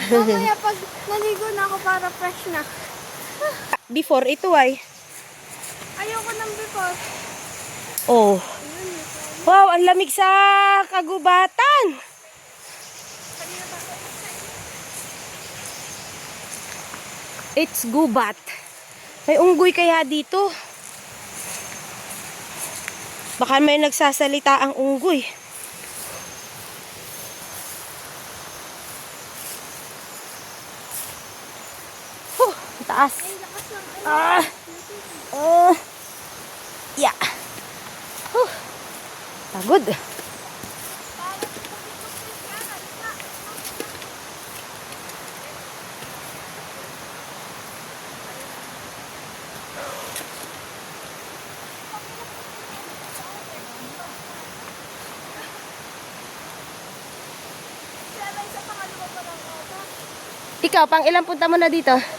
Mamaya pag naligo na ako para fresh na. Before ito ay. Ayoko ng before. Oh. Wow, ang lamig sa kagubatan. It's gubat. May unggoy kaya dito. Baka may nagsasalita ang unggoy. Taas. Ah. Yeah. Pagod. Ikaw, pang ilang punta mo na dito?